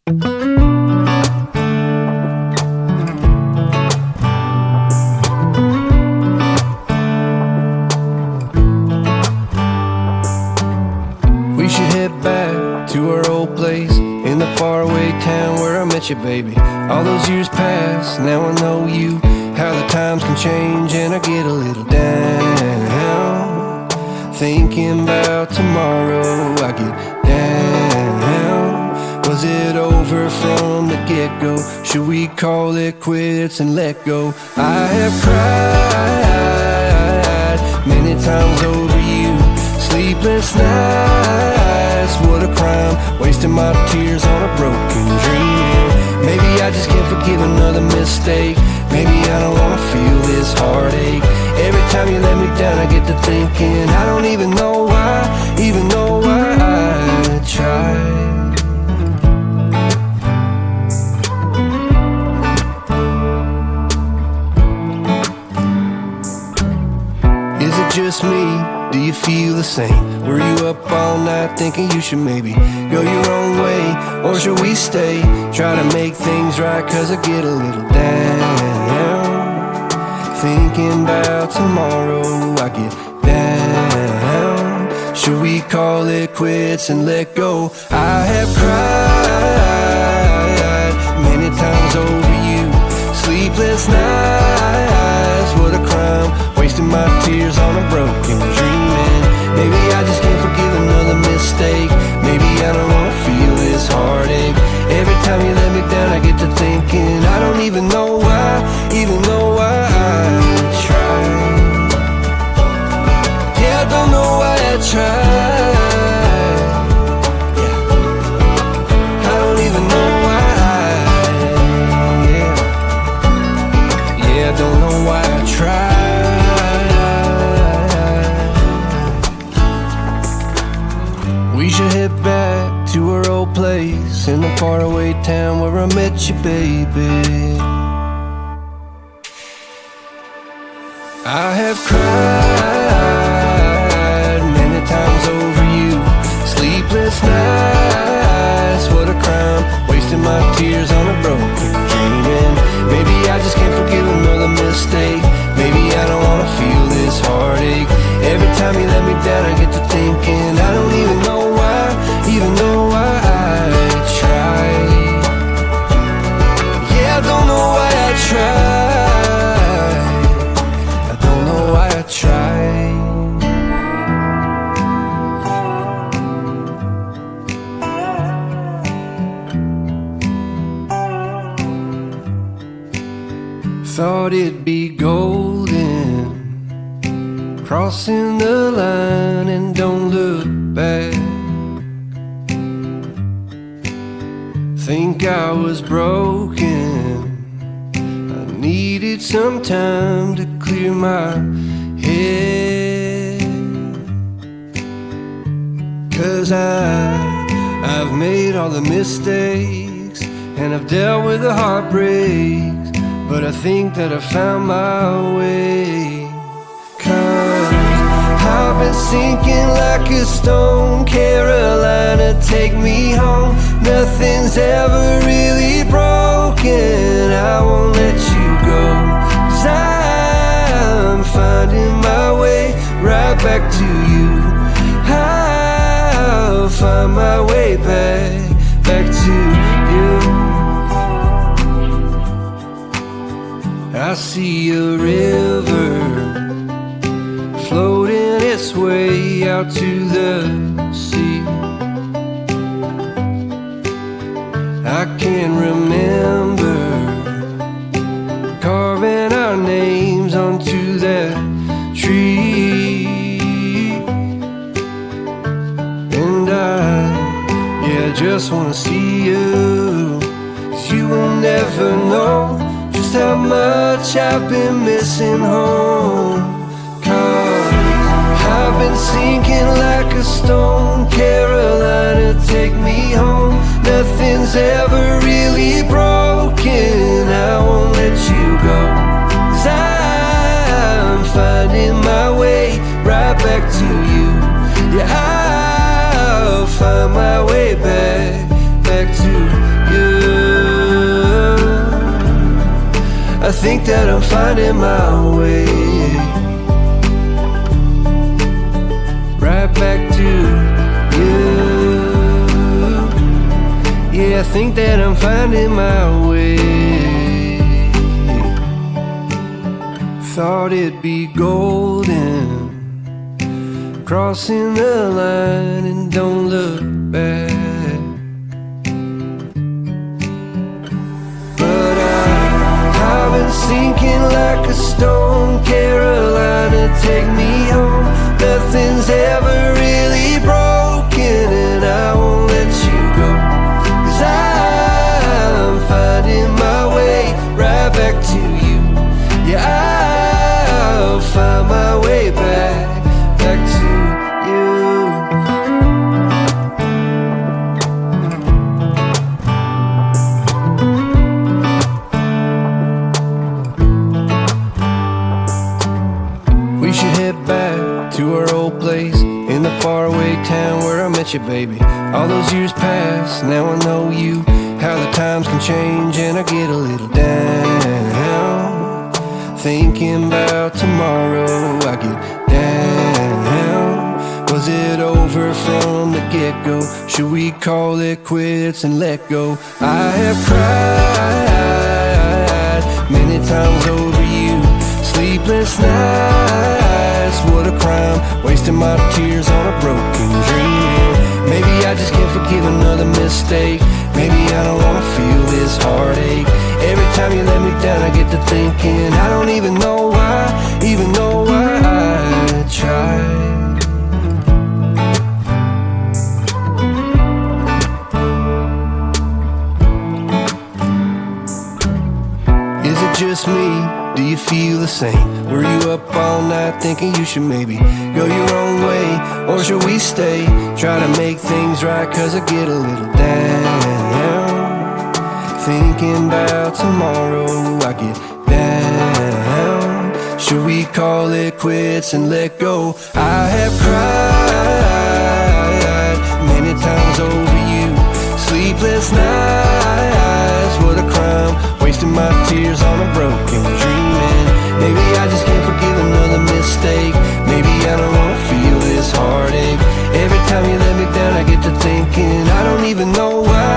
We should head back to our old place in the faraway town where I met you, baby. All those years past, now I know you. How the times can change and I get a little down. Thinking about tomorrow, I get down. Was it over from the get-go? Should we call it quits and let go? I have cried many times over you. Sleepless nights, what a crime. Wasting my tears on a broken dream. Maybe I just can't forgive another mistake. Maybe I don't wanna feel this heartache. Every time you let me down I get to thinking I don't even know why I tried. Is it just me? Do you feel the same? Were you up all night thinking you should maybe go your own way? Or should we stay? Try to make things right, cause I get a little down. Thinking about tomorrow, I get down. Should we call it quits and let go? I have cried many times over you. Sleepless nights, what a crime. Wasting my tears on a broken dream. And maybe I just can't forgive another mistake. Maybe I don't wanna feel this heartache. Every time you let me down I get to thinking I don't even know why I tried. Yeah, I don't know why I tried. Yeah, I don't even know why. Yeah, I don't know why I tried. We should head back to our old place in the faraway town where I met you, baby. I have cried many times over you. Sleepless nights, what a crime. Wasting my tears on a broken dream. And maybe I just can't forgive another mistake. Maybe I don't wanna feel this heartache. Every time you let me down I get to thinking I don't even know why I tried. Yeah, I don't know why I tried. I don't know why I tried. Thought it'd be golden, crossing the line and don't look back. Think I was broken, I needed some time to clear my head. Cause I've made all the mistakes and I've dealt with the heartbreaks, but I think that I found my way. Cause I've been sinking like a stone. Carolina, take me home. Nothing's ever really broken. I won't let you go. Cause I'm finding my way right back to you. I'll find my way back to you. I see a river floating its way out to the sea. I can remember carving our names onto that tree. And I just wanna see you, 'cause you will never know just how much I've been missing home. 'Cause I've been sinking like a stone. Carolina, take me home. Nothing's ever really broken. I won't let you go. 'Cause I'm finding my way right back to you. Yeah, I'll find my way back to you. think that I'm finding my way right back to you. Yeah, I think that I'm finding my way. Thought it'd be golden, crossing the line and don't look back. But I've been sinking like a stone. Carolina, take me home. Nothing's ever really broken, and I won't let you go. 'Cause I'm finding my way right back to you. Yeah, I'll find my way back to you. We should head back to our old place in the faraway town where I met you, baby. All those years past, now I know you. How the times can change and I get a little down. Thinking about tomorrow, I get down. Was it over from the get-go? Should we call it quits and let go? I have cried many times over you. Sleepless nights, what a crime. Wasting my tears on a broken dream. Maybe I just can't forgive another mistake. Maybe I don't wanna feel this heartache. Every time you let me down, I get to thinking I don't even know why I tried. Is it just me? Do you feel the same? Were you up all night thinking you should maybe go your own way? Or should we stay? Try to make things right, 'cause I get a little down. Thinking about tomorrow, I get down. Should we call it quits and let go? I have cried many times over you. Sleepless nights, what a crime. Wasting my tears on a broken dream. And maybe I just can't forgive another mistake. Maybe I don't wanna feel this heartache. Every time you let me down, I get to thinking I don't even know why